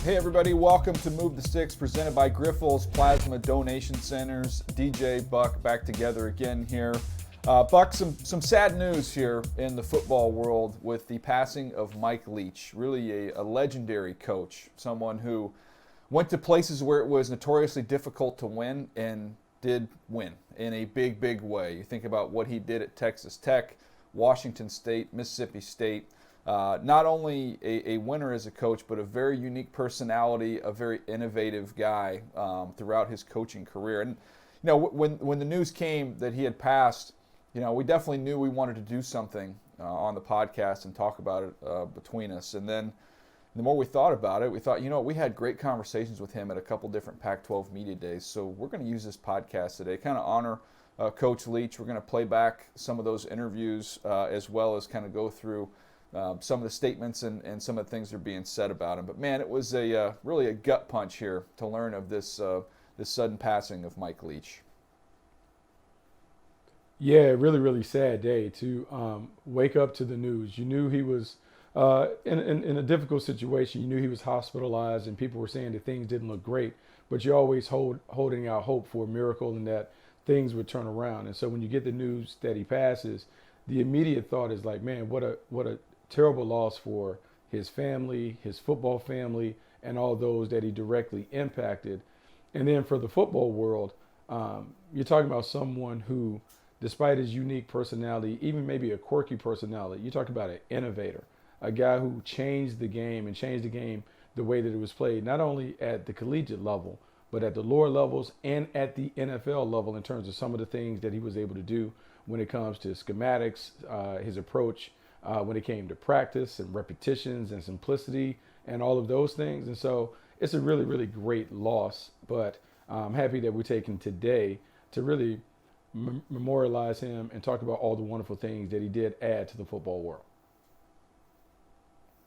Hey everybody, welcome to Move the Sticks, presented by Grifols Plasma Donation Centers. DJ, Buck, back together again here. Buck, some sad news here in the football world with the passing of Mike Leach, really a legendary coach, someone who went to places where it was notoriously difficult to win and did win in a big, big way. You think about what he did at Texas Tech, Washington State, Mississippi State. Not only a winner as a coach, but a very unique personality, a very innovative guy throughout his coaching career. And when the news came that he had passed, we definitely knew we wanted to do something on the podcast and talk about it between us. And then the more we thought about it, we thought, we had great conversations with him at a couple different Pac-12 media days. So we're going to use this podcast today, kind of honor Coach Leach. We're going to play back some of those interviews as well as kind of go through some of the statements and some of the things that are being said about him. But man, it was really a gut punch here to learn of this sudden passing of Mike Leach. Yeah, really, really sad day to wake up to the news. You knew he was in a difficult situation. You knew he was hospitalized and people were saying that things didn't look great, but you're always holding out hope for a miracle and that things would turn around. And so when you get the news that he passes, the immediate thought is like, man, what a terrible loss for his family, his football family, and all those that he directly impacted. And then for the football world, you're talking about someone who, despite his unique personality, even maybe a quirky personality, you're talking about an innovator, a guy who changed the game and changed the game the way that it was played, not only at the collegiate level, but at the lower levels and at the NFL level in terms of some of the things that he was able to do when it comes to schematics, his approach, when it came to practice and repetitions and simplicity and all of those things. And so it's a really, really great loss, but I'm happy that we're taking today to really memorialize him and talk about all the wonderful things that he did add to the football world.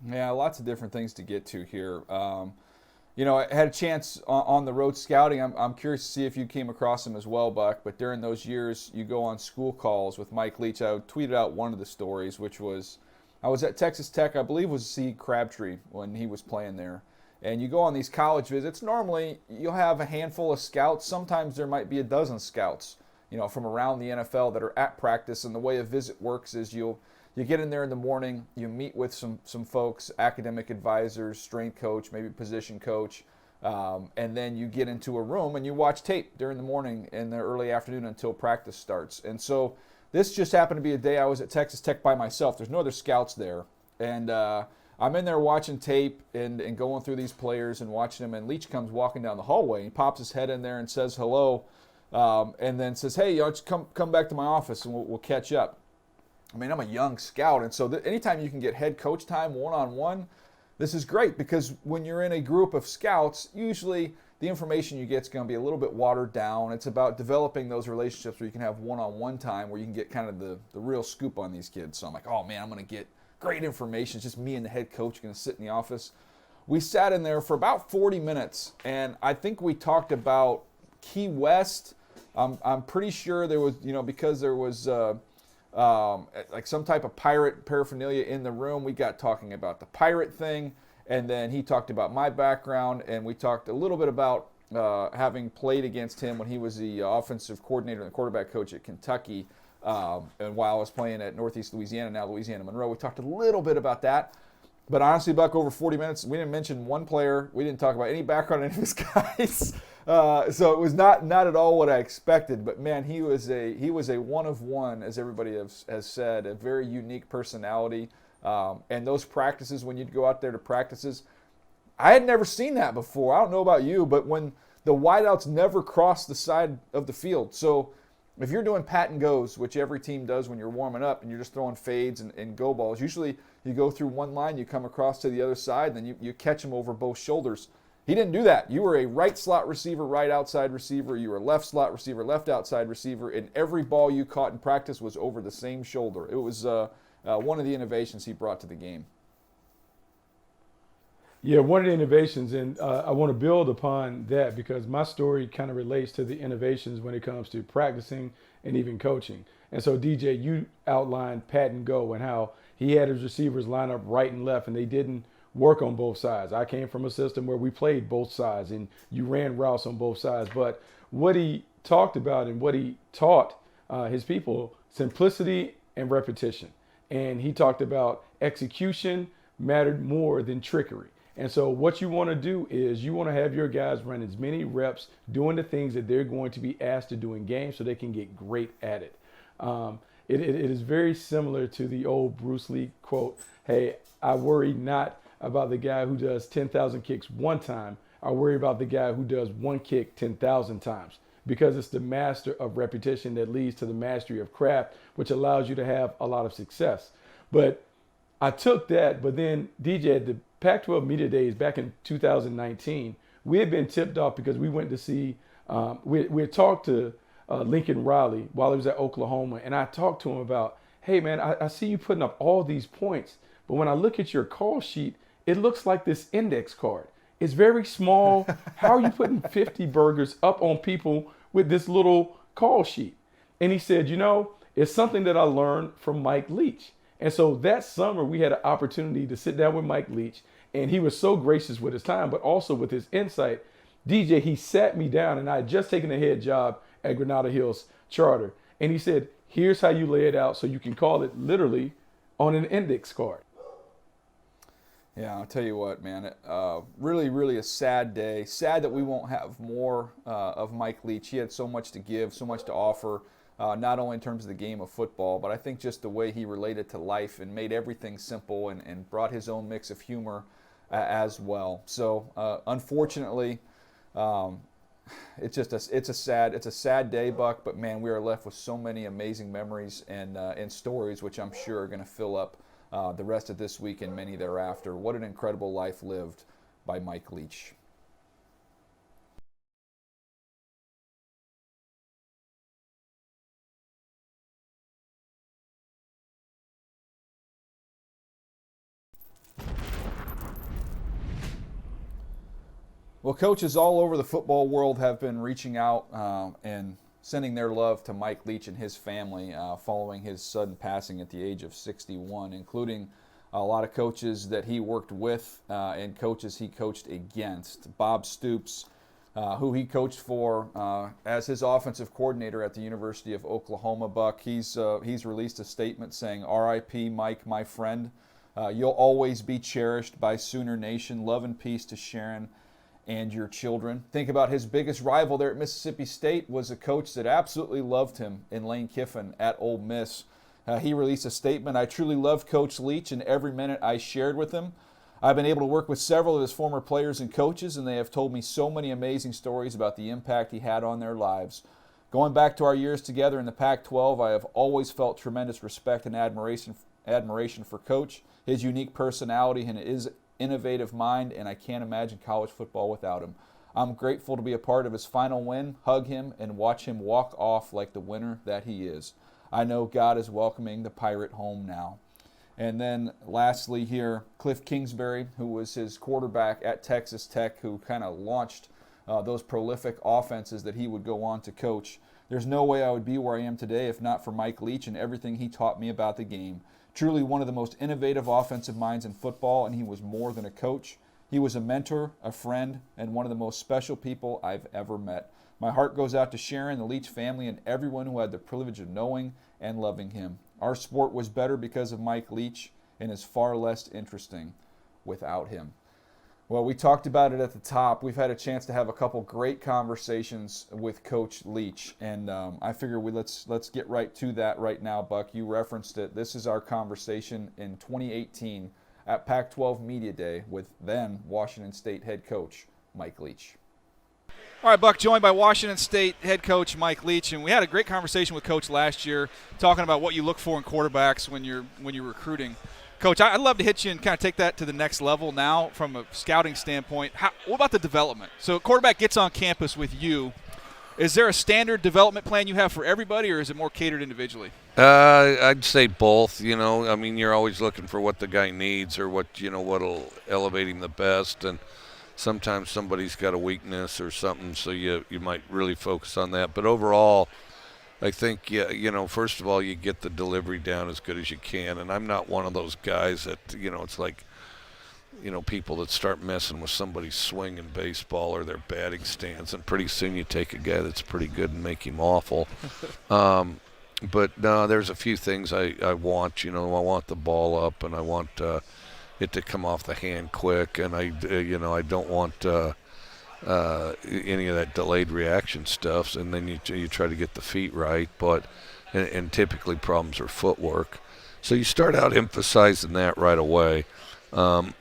Yeah, lots of different things to get to here. I had a chance on the road scouting. I'm curious to see if you came across him as well, Buck. But during those years, you go on school calls with Mike Leach. I tweeted out one of the stories, which was I was at Texas Tech, I believe it was C. Crabtree when he was playing there. And you go on these college visits. Normally, you'll have a handful of scouts. Sometimes there might be a dozen scouts, from around the NFL that are at practice. And the way a visit works is you get in there in the morning, you meet with some folks, academic advisors, strength coach, maybe position coach, and then you get into a room and you watch tape during the morning and the early afternoon until practice starts. And so this just happened to be a day I was at Texas Tech by myself. There's no other scouts there. And I'm in there watching tape and going through these players and watching them. And Leach comes walking down the hallway. He pops his head in there and says hello, and then says, hey, just come back to my office and we'll catch up. I mean, I'm a young scout, and so anytime you can get head coach time one-on-one, this is great because when you're in a group of scouts, usually the information you get is going to be a little bit watered down. It's about developing those relationships where you can have one-on-one time where you can get kind of the real scoop on these kids. So I'm like, oh, man, I'm going to get great information. It's just me and the head coach going to sit in the office. We sat in there for about 40 minutes, and I think we talked about Key West. I'm pretty sure there was, because there was like some type of pirate paraphernalia in the room. We got talking about the pirate thing, and then he talked about my background, and we talked a little bit about having played against him when he was the offensive coordinator and the quarterback coach at Kentucky, and while I was playing at Northeast Louisiana, now Louisiana Monroe. We talked a little bit about that. But honestly, Buck, over 40 minutes, we didn't mention one player. We didn't talk about any background on any of his guys. So it was not at all what I expected. But man, he was a one of one, as everybody has said, a very unique personality. And those practices, when you'd go out there to practices, I had never seen that before. I don't know about you, but when the wideouts never cross the side of the field. So if you're doing pat and goes, which every team does when you're warming up and you're just throwing fades and go balls, usually you go through one line, you come across to the other side, and then you catch them over both shoulders. He didn't do that. You were a right slot receiver, right outside receiver. You were a left slot receiver, left outside receiver, and every ball you caught in practice was over the same shoulder. It was one of the innovations he brought to the game. Yeah, one of the innovations, and I want to build upon that because my story kind of relates to the innovations when it comes to practicing and even coaching. And so, DJ, you outlined pat and go and how he had his receivers line up right and left, and they didn't work on both sides. I came from a system where we played both sides and you ran routes on both sides. But what he talked about and what he taught his people, simplicity and repetition. And he talked about execution mattered more than trickery. And so what you want to do is you want to have your guys run as many reps doing the things that they're going to be asked to do in games so they can get great at it. It is very similar to the old Bruce Lee quote, hey, I worry not about the guy who does 10,000 kicks one time. I worry about the guy who does one kick 10,000 times, because it's the master of repetition that leads to the mastery of craft, which allows you to have a lot of success. But I took that, but then DJ, at the Pac-12 Media Days back in 2019, we had been tipped off because we went to see, we had talked to Lincoln Riley while he was at Oklahoma, and I talked to him about, hey man, I see you putting up all these points, but when I look at your call sheet, it looks like this index card. It's very small. How are you putting 50 burgers up on people with this little call sheet? And he said, it's something that I learned from Mike Leach. And so that summer we had an opportunity to sit down with Mike Leach, and he was so gracious with his time, but also with his insight. DJ, he sat me down, and I had just taken a head job at Granada Hills Charter. And he said, here's how you lay it out so you can call it literally on an index card. Yeah, I'll tell you what, man. Really, really a sad day. Sad that we won't have more of Mike Leach. He had so much to give, so much to offer, not only in terms of the game of football, but I think just the way he related to life and made everything simple and brought his own mix of humor as well. So, unfortunately, it's a sad day, Buck. But man, we are left with so many amazing memories and stories, which I'm sure are going to fill up the rest of this week and many thereafter. What an incredible life lived by Mike Leach. Well, coaches all over the football world have been reaching out and sending their love to Mike Leach and his family following his sudden passing at the age of 61, including a lot of coaches that he worked with and coaches he coached against. Bob Stoops, who he coached for as his offensive coordinator at the University of Oklahoma, Buck, he's released a statement saying, "R.I.P. Mike, my friend. You'll always be cherished by Sooner Nation. Love and peace to Sharon and your children." Think about his biggest rival there at Mississippi State was a coach that absolutely loved him in Lane Kiffin at Ole Miss. He released a statement, "I truly loved Coach Leach and every minute I shared with him. I've been able to work with several of his former players and coaches, and they have told me so many amazing stories about the impact he had on their lives. Going back to our years together in the Pac-12, I have always felt tremendous respect and admiration for Coach, his unique personality and his innovative mind, and I can't imagine college football without him. I'm grateful to be a part of his final win, hug him, and watch him walk off like the winner that he is. I know God is welcoming the Pirate home now." And then lastly here, Cliff Kingsbury, who was his quarterback at Texas Tech, who kind of launched those prolific offenses that he would go on to coach. "There's no way I would be where I am today if not for Mike Leach and everything he taught me about the game. Truly one of the most innovative offensive minds in football, and he was more than a coach. He was a mentor, a friend, and one of the most special people I've ever met. My heart goes out to Sharon, the Leach family, and everyone who had the privilege of knowing and loving him. Our sport was better because of Mike Leach and is far less interesting without him." Well, we talked about it at the top. We've had a chance to have a couple great conversations with Coach Leach, and I figure let's get right to that right now, Buck. You referenced it. This is our conversation in 2018 at Pac-12 Media Day with then Washington State head coach Mike Leach. All right, Buck, joined by Washington State head coach Mike Leach, and we had a great conversation with Coach last year talking about what you look for in quarterbacks when you're recruiting. Coach, I'd love to hit you and kind of take that to the next level now from a scouting standpoint. What about the development? So a quarterback gets on campus with you. Is there a standard development plan you have for everybody, or is it more catered individually? I'd say both. I mean, you're always looking for what the guy needs or what'll elevate him the best. And sometimes somebody's got a weakness or something, so you might really focus on that. But overall, I think, first of all, you get the delivery down as good as you can. And I'm not one of those guys that, it's like people that start messing with somebody's swing in baseball or their batting stance, and pretty soon you take a guy that's pretty good and make him awful. But no, there's a few things I want. I want the ball up, and I want it to come off the hand quick, and I don't want any of that delayed reaction stuff. And then you try to get the feet right, but and typically problems are footwork. So you start out emphasizing that right away. And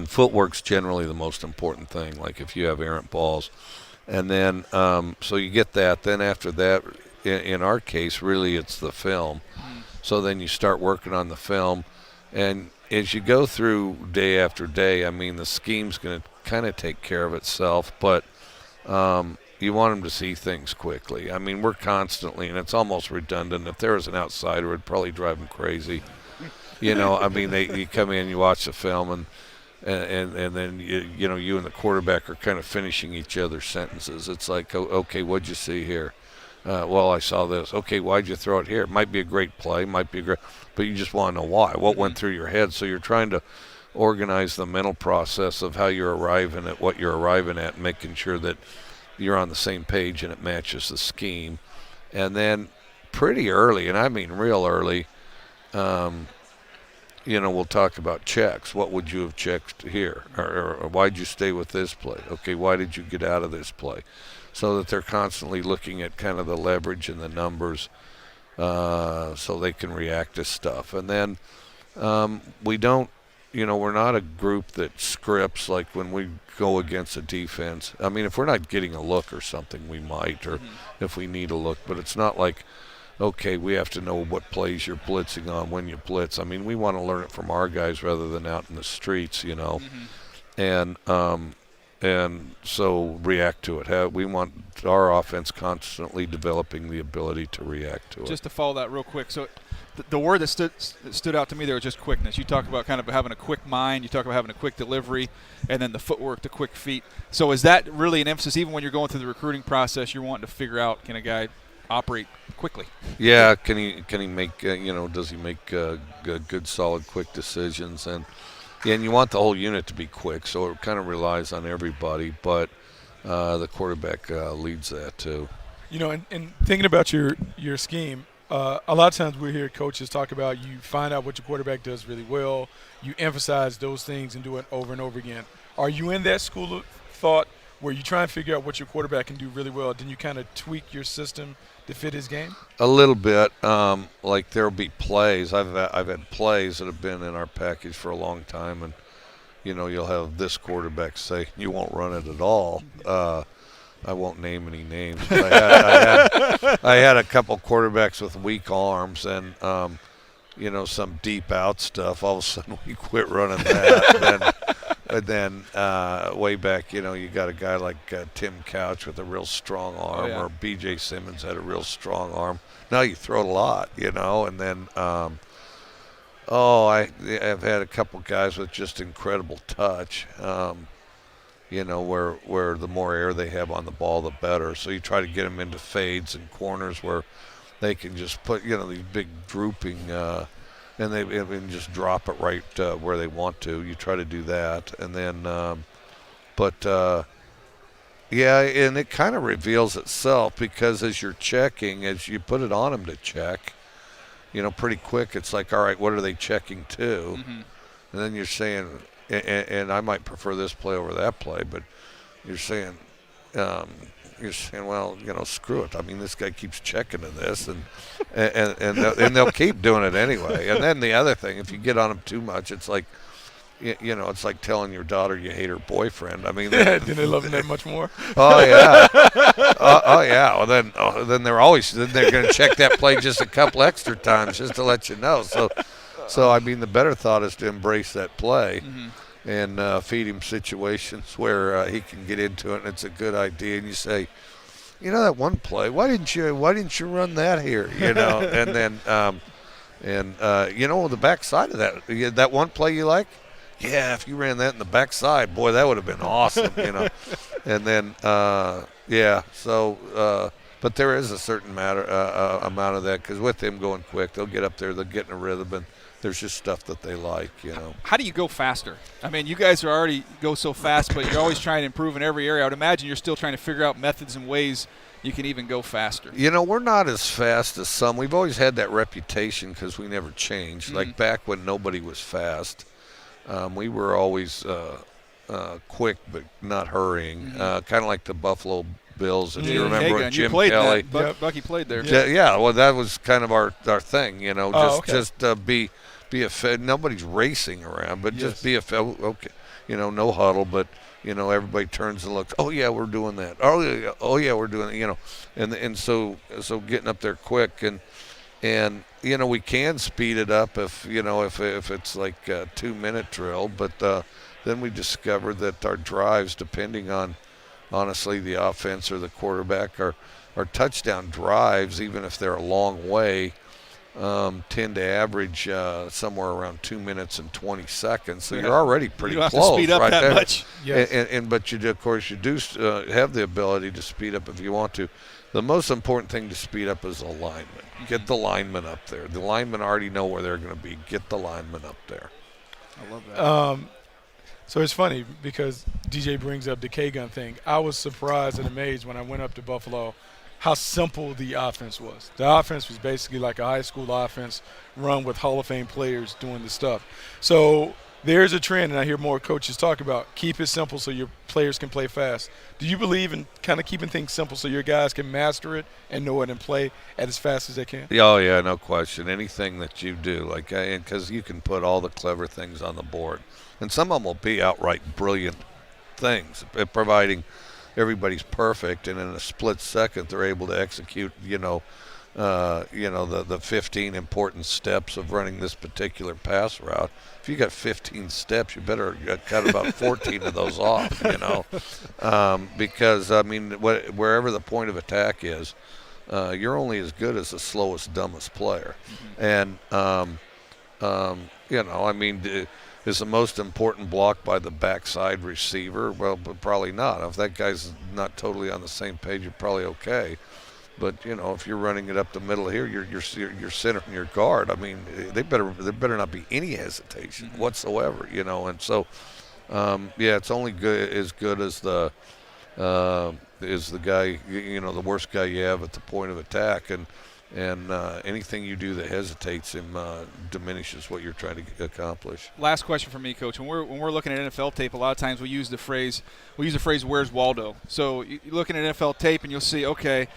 footwork's generally the most important thing. Like if you have errant balls, and then so you get that. Then after that, in our case, really it's the film. So then you start working on the film, and as you go through day after day, I mean, the scheme's going to kind of take care of itself, but you want them to see things quickly. I mean, we're constantly, and it's almost redundant. If there was an outsider, it'd probably drive them crazy. I mean, you come in, you watch the film, and then you and the quarterback are kind of finishing each other's sentences. It's like, okay, what'd you see here? Well, I saw this. Okay, why'd you throw it here? It might be a great play, but you just want to know why. What went through your head? So you're trying to organize the mental process of how you're arriving at what you're arriving at, and making sure that you're on the same page and it matches the scheme. And then pretty early, and I mean real early, we'll talk about checks. What would you have checked here? Or why'd you stay with this play? Okay, why did you get out of this play? So that they're constantly looking at kind of the leverage and the numbers so they can react to stuff. And then we don't, we're not a group that scripts like when we go against a defense. I mean, if we're not getting a look or something, we might, or if we need a look. But it's not like, okay, we have to know what plays you're blitzing on when you blitz. I mean, we want to learn it from our guys rather than out in the streets, And so react to it. We want our offense constantly developing the ability to react to it. Just to follow that real quick. So the word that stood out to me there was just quickness. You talk about kind of having a quick mind. You talk about having a quick delivery, and then the footwork, the quick feet. So is that really an emphasis? Even when you're going through the recruiting process, you're wanting to figure out, can a guy operate quickly? Yeah, can he make, does he make good, solid, quick decisions? And you want the whole unit to be quick, so it kind of relies on everybody, but the quarterback leads that too. And thinking about your scheme, a lot of times we hear coaches talk about you find out what your quarterback does really well, you emphasize those things and do it over and over again. Are you in that school of thought where you try and figure out what your quarterback can do really well, then you kind of tweak your system to fit his game? A little bit. Like there'll be plays. I've had plays that have been in our package for a long time, and you'll have this quarterback say you won't run it at all. I won't name any names. But I had a couple quarterbacks with weak arms and some deep out stuff. All of a sudden we quit running that. then way back, you got a guy like Tim Couch with a real strong arm, or B.J. Simmons had a real strong arm. Now you throw it a lot, and then I've had a couple guys with just incredible touch. Where the more air they have on the ball, the better. So you try to get them into fades and corners where they can just put, these big drooping, and they can just drop it right where they want to. You try to do that. And then, and it kind of reveals itself because as you're checking, as you put it on them to check, pretty quick, it's like, all right, what are they checking to? Mm-hmm. And then you're saying, and I might prefer this play over that play, but you're saying, well, screw it. I mean, this guy keeps checking to this, and they'll keep doing it anyway. And then the other thing, if you get on them too much, it's like, it's like telling your daughter you hate her boyfriend. I mean, do they love him that much more? Oh yeah, yeah. Well, then they're going to check that play just a couple extra times just to let you know. So I mean, the better thought is to embrace that play and feed him situations where he can get into it, and it's a good idea. And you say, that one play, why didn't you run that here? And then the backside of that one play you like. Yeah, if you ran that in the backside, boy, that would have been awesome. And then but there is a certain amount of that because with them going quick, they'll get up there, they'll get in a rhythm, there's just stuff that they like, How do you go faster? I mean, you guys are already go so fast, but you're always trying to improve in every area. I would imagine you're still trying to figure out methods and ways you can even go faster. We're not as fast as some. We've always had that reputation because we never changed. Like back when nobody was fast, we were always quick but not hurrying, kind of like the Buffalo Bills. If you remember with Jim Kelly. Bucky played there. Yeah, well, that was kind of our thing, just be nobody's racing around, but just be okay, no huddle, but everybody turns and looks. Oh yeah, we're doing that. Oh yeah, we're doing it. And so getting up there quick and we can speed it up if it's like a 2-minute drill, but then we discovered that our drives, depending on honestly the offense or the quarterback, our touchdown drives, even if they're a long way, tend to average somewhere around 2 minutes and 20 seconds. So you're already pretty close. You don't have to speed up right that there. much. Yes. But of course you do have the ability to speed up if you want to. The most important thing to speed up is alignment. Get the linemen up there. The linemen already know where they're going to be. Get the linemen up there. I love that. So it's funny because DJ brings up the K-gun thing. I was surprised and amazed when I went up to Buffalo how simple the offense was. The offense was basically like a high school offense run with Hall of Fame players doing the stuff. So there's a trend, and I hear more coaches talk about keep it simple so your players can play fast. Do you believe in kind of keeping things simple so your guys can master it and know it and play as fast as they can? Oh, yeah, no question. Anything that you do, because you can put all the clever things on the board. And some of them will be outright brilliant things, providing everybody's perfect, and in a split second they're able to execute, the 15 important steps of running this particular pass route. If you got 15 steps, you better cut about 14 of those off, because wherever the point of attack is, you're only as good as the slowest, dumbest player, and is the most important block by the backside receiver? Well, but probably not. If that guy's not totally on the same page, you're probably okay. But if you're running it up the middle here, you're centering your guard. I mean, there better not be any hesitation whatsoever. And so, it's only good as the guy, the worst guy you have at the point of attack, and anything you do that hesitates him diminishes what you're trying to accomplish. Last question for me, Coach. When we're looking at NFL tape, a lot of times we use the phrase "Where's Waldo?" So you're looking at NFL tape and you'll see, okay,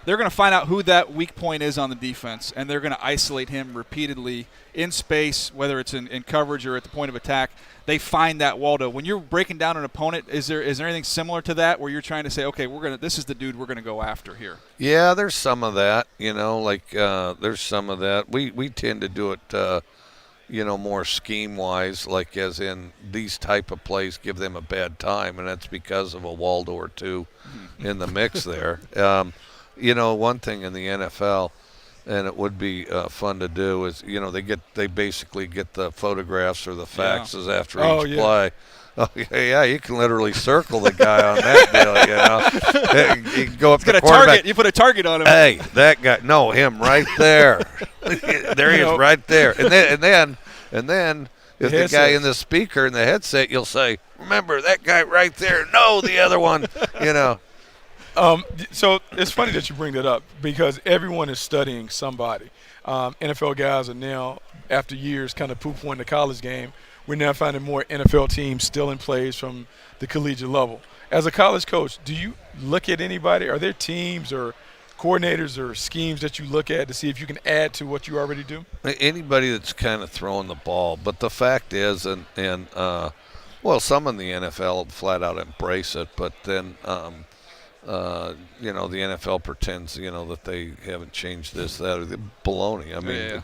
they're going to find out who that weak point is on the defense, and they're going to isolate him repeatedly in space, whether it's in coverage or at the point of attack. They find that Waldo. When you're breaking down an opponent, is there anything similar to that where you're trying to say, okay, this is the dude we're going to go after here? Yeah, there's some of that. There's some of that. We tend to do it, more scheme-wise, like as in these type of plays give them a bad time, and that's because of a Waldo or two in the mix there. One thing in the NFL, and it would be fun to do, is they basically get the photographs or the faxes after each play. Oh yeah, you can literally circle the guy on that deal. You can go up to the quarterback. You put a target on him. Hey, that guy, no, him right there. There he is, right there. And then if the guy in the speaker in the headset, you'll say, "Remember that guy right there? No, the other one." So it's funny that you bring that up because everyone is studying somebody. NFL guys are now, after years kind of poo-pooing the college game, we're now finding more NFL teams still in plays from the collegiate level. As a college coach, do you look at anybody? Are there teams or coordinators or schemes that you look at to see if you can add to what you already do? Anybody that's kind of throwing the ball. But the fact is, some in the NFL flat out embrace it, but then the NFL pretends, that they haven't changed this, that, or the baloney. I mean,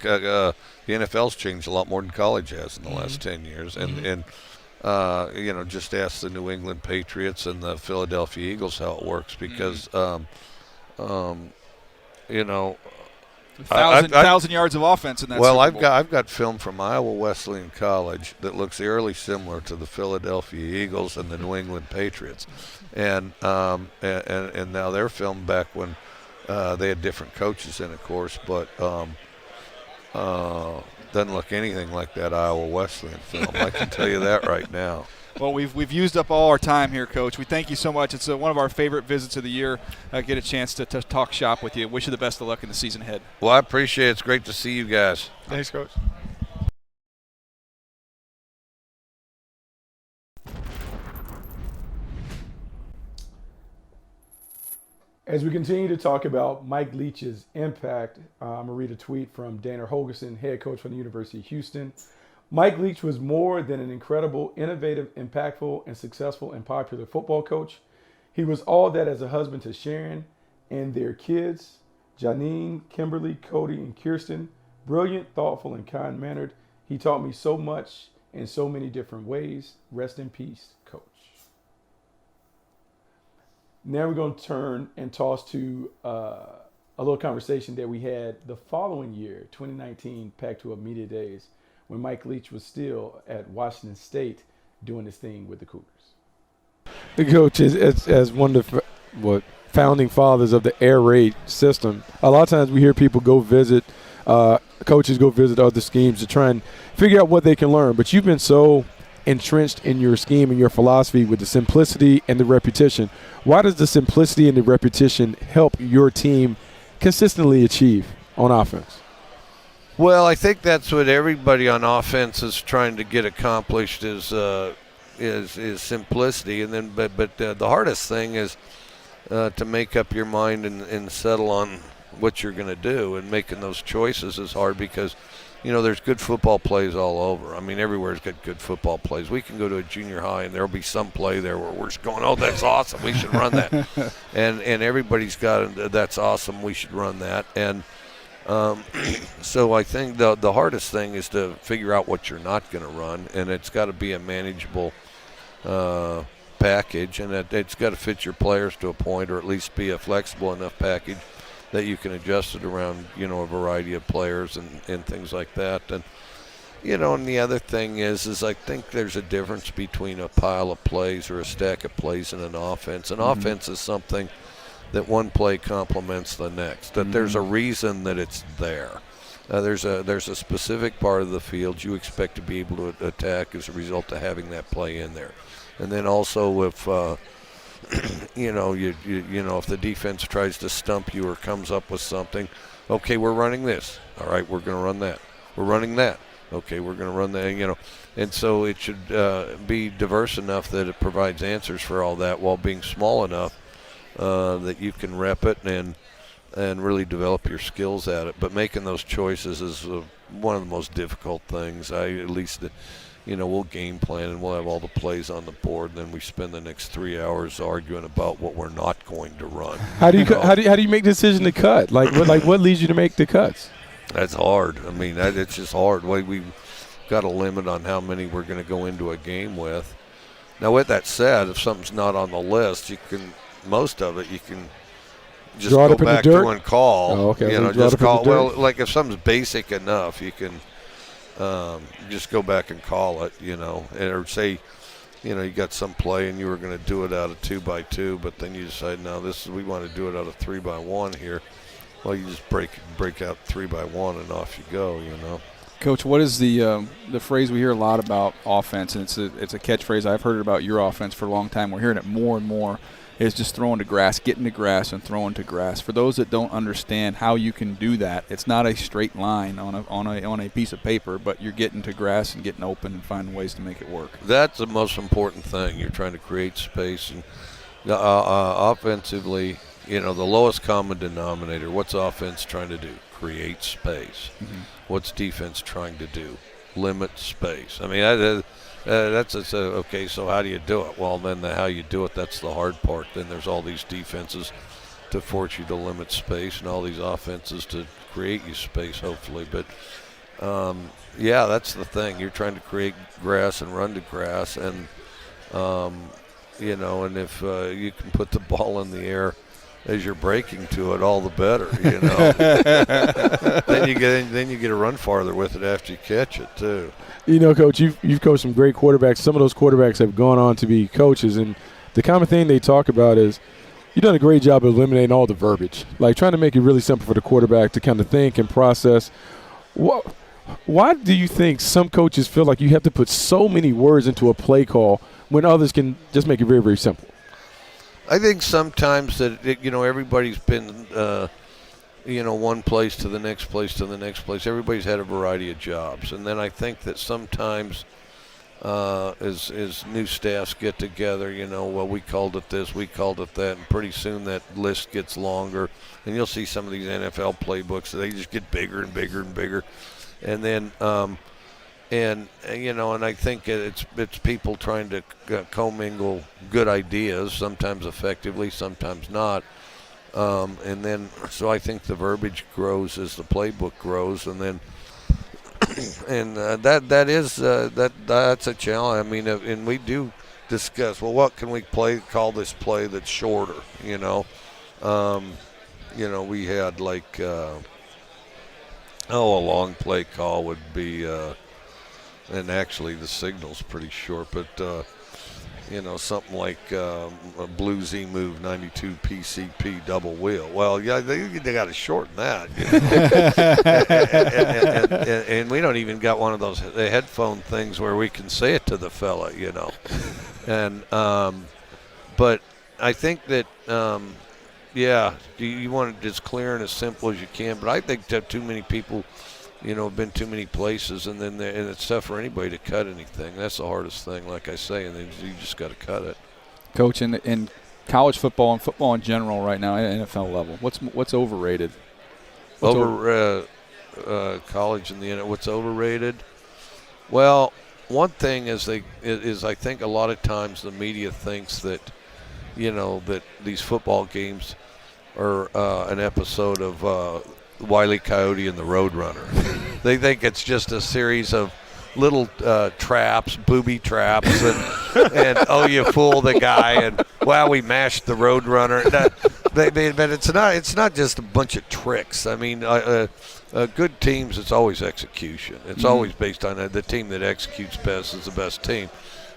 the NFL's changed a lot more than college has in the last 10 years. And just ask the New England Patriots and the Philadelphia Eagles how it works because, thousand yards of offense in that Super Bowl. I've got film from Iowa Wesleyan College that looks eerily similar to the Philadelphia Eagles and the New England Patriots, and now they're filmed back when they had different coaches in, of course, but doesn't look anything like that Iowa Wesleyan film. I can tell you that right now. Well, we've used up all our time here, Coach. We thank you so much. It's one of our favorite visits of the year. Get a chance to talk shop with you. Wish you the best of luck in the season ahead. Well, I appreciate it. It's great to see you guys. Thanks, Coach. As we continue to talk about Mike Leach's impact, I'm going to read a tweet from Dana Holgerson, head coach from the University of Houston. Mike Leach was more than an incredible, innovative, impactful, and successful and popular football coach. He was all that as a husband to Sharon and their kids, Janine, Kimberly, Cody, and Kirsten. Brilliant, thoughtful, and kind-mannered. He taught me so much in so many different ways. Rest in peace, Coach. Now we're going to turn and toss to a little conversation that we had the following year, 2019 Pac-12 Media Days, when Mike Leach was still at Washington State doing his thing with the Cougars. The coach is as one of the founding fathers of the air raid system. A lot of times we hear people go visit, coaches go visit other schemes to try and figure out what they can learn. But you've been so entrenched in your scheme and your philosophy with the simplicity and the repetition. Why does the simplicity and the repetition help your team consistently achieve on offense? Well, I think that's what everybody on offense is trying to get accomplished is simplicity, and then but the hardest thing is to make up your mind and settle on what you're going to do, and making those choices is hard because there's good football plays all over. I mean, everywhere's got good football plays. We can go to a junior high and there'll be some play there where we're just going, oh, that's awesome, we should run that, and everybody's got that's awesome, we should run that, and so I think the hardest thing is to figure out what you're not going to run, and it's got to be a manageable package, and it's got to fit your players to a point, or at least be a flexible enough package that you can adjust it around, a variety of players and things like that. And, and the other thing is I think there's a difference between a pile of plays or a stack of plays in an offense. An offense is something that one play complements the next, that there's a reason that it's there. There's a specific part of the field you expect to be able to attack as a result of having that play in there. And then also if if the defense tries to stump you or comes up with something, okay, we're running this. All right, we're going to run that. We're running that. Okay, we're going to run that. And so it should be diverse enough that it provides answers for all that while being small enough that you can rep it and really develop your skills at it. But making those choices is one of the most difficult things. We'll game plan and we'll have all the plays on the board, and then we spend the next 3 hours arguing about what we're not going to run. How do you make the decision to cut? What leads you to make the cuts? That's hard. I mean, it's just hard. We've got a limit on how many we're going to go into a game with. Now, with that said, if something's not on the list, most of it you can just draw go back to and call. Oh, okay. Just call. Well, like if something's basic enough, you can just go back and call it, or say, you got some play and you were going to do it out of 2x2, but then you decide, no, we want to do it out of 3x1 here. Well, you just break out 3x1 and off you go, Coach, what is the phrase we hear a lot about offense, and it's a catchphrase. I've heard it about your offense for a long time. We're hearing it more and more. Is just throwing to grass, getting to grass, and throwing to grass. For those that don't understand how you can do that, it's not a straight line on a piece of paper, but you're getting to grass and getting open and finding ways to make it work. That's the most important thing. You're trying to create space, and offensively, the lowest common denominator. What's offense trying to do? Create space. Mm-hmm. What's defense trying to do? Limit space. I mean, okay, so how do you do it? Well, then how you do it, that's the hard part. Then there's all these defenses to force you to limit space and all these offenses to create you space, hopefully. But, that's the thing. You're trying to create grass and run to grass. And, and if you can put the ball in the air as you're breaking to it, all the better, then you get to run farther with it after you catch it, too. Coach, you've coached some great quarterbacks. Some of those quarterbacks have gone on to be coaches, and the common thing they talk about is you've done a great job of eliminating all the verbiage, like trying to make it really simple for the quarterback to kind of think and process. Why do you think some coaches feel like you have to put so many words into a play call when others can just make it very, very simple? I think sometimes that everybody's been one place to the next place to the next place. Everybody's had a variety of jobs, and then I think that sometimes as new staffs get together, well, we called it this, we called it that, and pretty soon that list gets longer, and you'll see some of these NFL playbooks, they just get bigger and bigger and bigger, and then and I think it's people trying to commingle good ideas, sometimes effectively, sometimes not. And then, so I think the verbiage grows as the playbook grows, and then, and that's a challenge. I mean, and we do discuss, well, what can we call this play that's shorter? We had like, a long play call would be, and actually the signal's pretty short, but. Something like a bluesy move 92 PCP double wheel. Well, yeah, they got to shorten that. And we don't even got one of those headphone things where we can say it to the fella, And but I think that you want it as clear and as simple as you can. But I think that too many people. Been too many places, and then and it's tough for anybody to cut anything. That's the hardest thing, like I say, and then you just got to cut it. Coach, in college football and football in general right now at NFL level, what's overrated? College and the NFL, what's overrated? Well, one thing is I think a lot of times the media thinks that that these football games are an episode of Wile E. Coyote and the Roadrunner. They think it's just a series of little traps, booby traps, and oh, you fool the guy, and wow, we mashed the Roadrunner. But it's not just a bunch of tricks. I mean, good teams, it's always execution. It's always based on the team that executes best is the best team,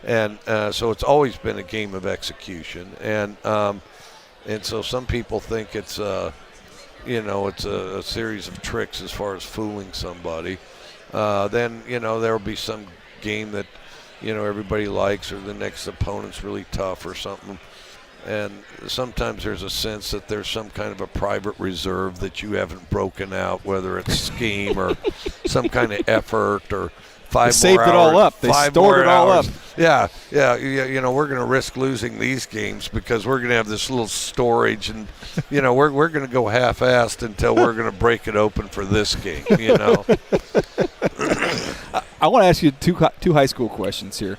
and so it's always been a game of execution. And so some people think it's it's a series of tricks as far as fooling somebody. Then, there will be some game that, everybody likes, or the next opponent's really tough or something. And sometimes there's a sense that there's some kind of a private reserve that you haven't broken out, whether it's scheme or some kind of effort or They saved it all up. They stored it all up. Yeah. We're going to risk losing these games because we're going to have this little storage, and we're going to go half-assed until we're going to break it open for this game. I want to ask you two high school questions here.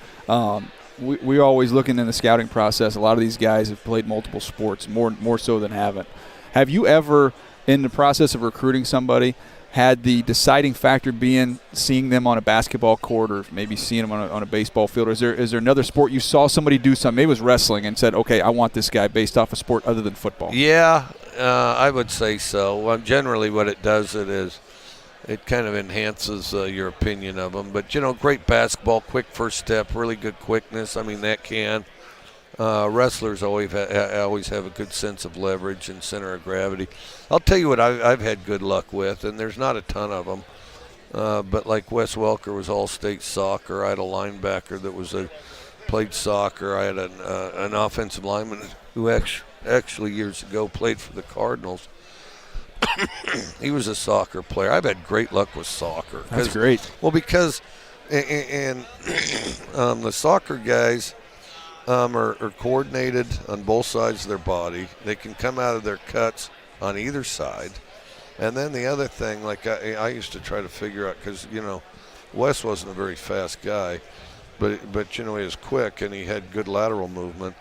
We're always looking in the scouting process. A lot of these guys have played multiple sports, more so than haven't. Have you ever, in the process of recruiting somebody, had the deciding factor being seeing them on a basketball court or maybe seeing them on a baseball field? Or is there another sport you saw somebody do something, maybe it was wrestling, and said, okay, I want this guy based off a sport other than football? Yeah, I would say so. Generally what it does it kind of enhances your opinion of them. But, great basketball, quick first step, really good quickness. I mean, that can. Wrestlers always have a good sense of leverage and center of gravity. I'll tell you what I've had good luck with, and there's not a ton of them. But like Wes Welker was all-state soccer. I had a linebacker that played soccer. I had an offensive lineman who actually years ago played for the Cardinals. He was a soccer player. I've had great luck with soccer. That's great. Well, because and the soccer guys are coordinated on both sides of their body. They can come out of their cuts on either side. And then the other thing, like I used to try to figure out, because, Wes wasn't a very fast guy, but he was quick and he had good lateral movement.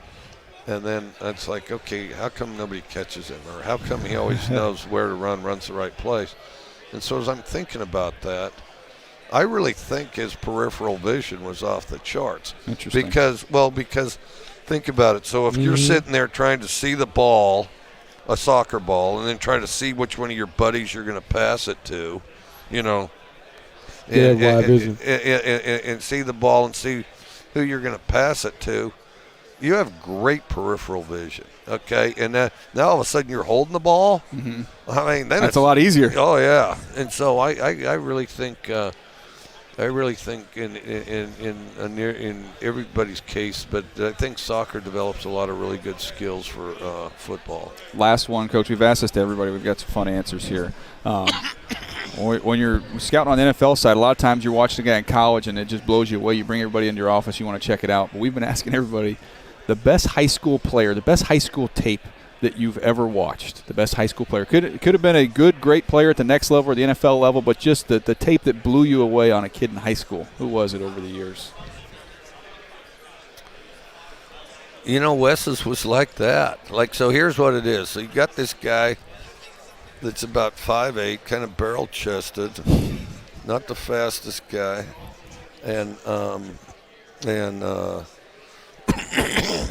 And then it's like, okay, how come nobody catches him? Or how come he always knows where to runs the right place? And so as I'm thinking about that, I really think his peripheral vision was off the charts. Interesting. Because think about it. So if you're sitting there trying to see the ball, a soccer ball, and then trying to see which one of your buddies you're going to pass it to, and see the ball and see who you're going to pass it to, you have great peripheral vision. Okay, and now all of a sudden you're holding the ball. Mm-hmm. I mean, then That's a lot easier. Oh yeah, and so I really think in everybody's case, but I think soccer develops a lot of really good skills for football. Last one, Coach. We've asked this to everybody. We've got some fun answers here. When you're scouting on the NFL side, a lot of times you're watching a guy in college and it just blows you away. You bring everybody into your office, you want to check it out. But we've been asking everybody the best high school player, the best high school tape that you've ever watched. The best high school player. Could have been a good, great player at the next level or the NFL level, but just the tape that blew you away on a kid in high school. Who was it over the years? You know, Wes's was like that. Like, so here's what it is. So you got this guy that's about 5'8", kind of barrel-chested, not the fastest guy, and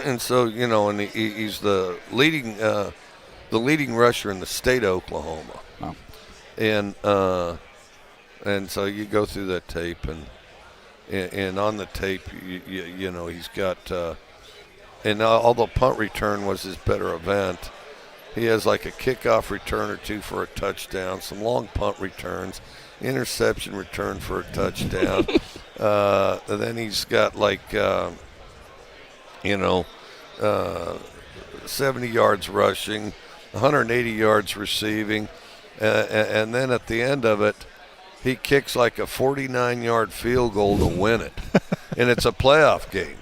and so, you know, and he's the leading rusher in the state of Oklahoma. Wow. And so you go through that tape, and on the tape, you know, he's got and although punt return was his better event, he has like a kickoff return or two for a touchdown, some long punt returns, interception return for a touchdown. And then he's got like 70 yards rushing, 180 yards receiving, and then at the end of it, he kicks like a 49-yard field goal to win it, and it's a playoff game.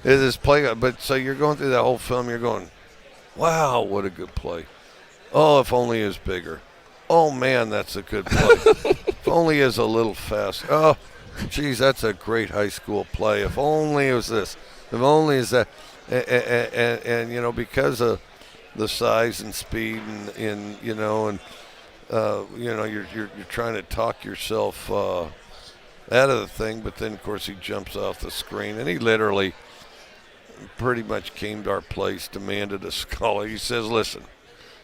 It is but so you're going through that whole film, you're going, wow, what a good play. Oh, if only he was bigger. Oh, man, that's a good play. If only he is a little fast. Oh, geez, that's a great high school play. If only it was this. If only is that. And you know, because of the size and speed and you know, you're trying to talk yourself out of the thing, but then, of course, he jumps off the screen, and he literally pretty much came to our place, demanded a scholarship. He says, listen,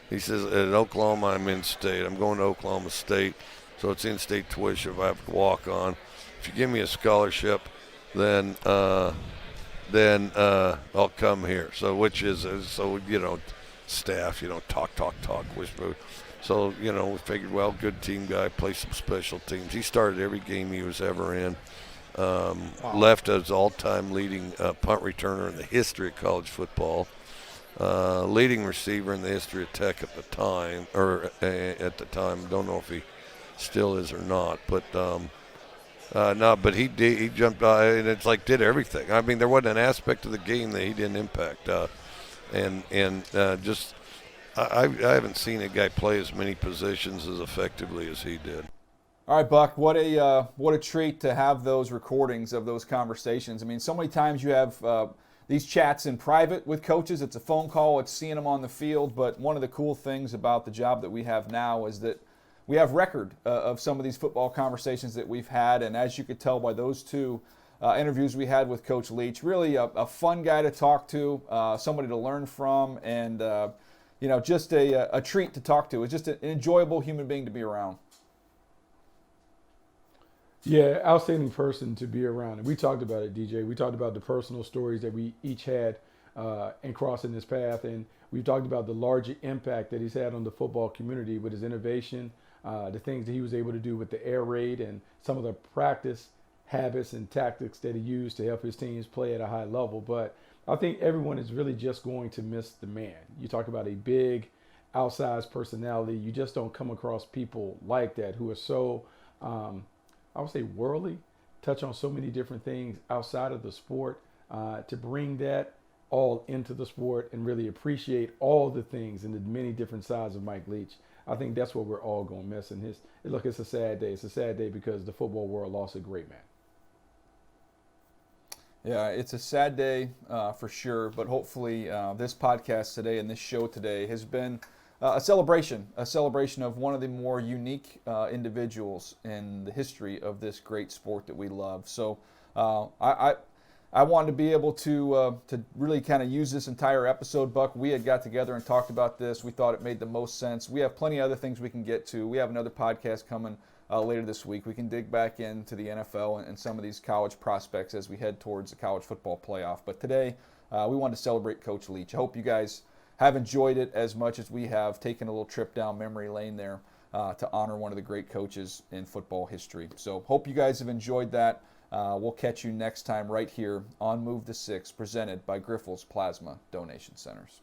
he says, at Oklahoma, I'm in-state. I'm going to Oklahoma State, so it's in-state tuition if I have to walk on. If you give me a scholarship, then I'll come here. So which is, so, you know, staff, you know, talk, whisper. So, you know, we figured, well, good team guy, play some special teams. He started every game he was ever in. Wow. Left as all-time leading punt returner in the history of college football, leading receiver in the history of Tech at the time, don't know if he still is or not, but no, but he jumped and it's like did everything. I mean, there wasn't an aspect of the game that he didn't impact, just I haven't seen a guy play as many positions as effectively as he did. All right, Buck, what a treat to have those recordings of those conversations. I mean, so many times you have these chats in private with coaches. It's a phone call. It's seeing them on the field. But one of the cool things about the job that we have now is that we have record of some of these football conversations that we've had. And as you could tell by those two interviews we had with Coach Leach, really a fun guy to talk to, somebody to learn from, and just a treat to talk to. It's just an enjoyable human being to be around. Yeah, outstanding person to be around. And we talked about it, DJ. We talked about the personal stories that we each had in crossing this path. And we've talked about the larger impact that he's had on the football community with his innovation, the things that he was able to do with the air raid and some of the practice habits and tactics that he used to help his teams play at a high level. But I think everyone is really just going to miss the man. You talk about a big, outsized personality. You just don't come across people like that who are so I would say worldly, touch on so many different things outside of the sport, to bring that all into the sport and really appreciate all the things and the many different sides of Mike Leach. I think that's what we're all going to miss. And look, it's a sad day. It's a sad day because the football world lost a great man. Yeah, it's a sad day for sure, but hopefully this podcast today and this show today has been a celebration of one of the more unique individuals in the history of this great sport that we love. So I wanted to be able to really kind of use this entire episode, Buck. We had got together and talked about this. We thought it made the most sense. We have plenty of other things we can get to. We have another podcast coming later this week. We can dig back into the NFL and some of these college prospects as we head towards the college football playoff. But today we wanted to celebrate Coach Leach. I hope you guys have enjoyed it as much as we have, taken a little trip down memory lane there to honor one of the great coaches in football history. So hope you guys have enjoyed that. We'll catch you next time right here on Move the Six, presented by Grifols Plasma Donation Centers.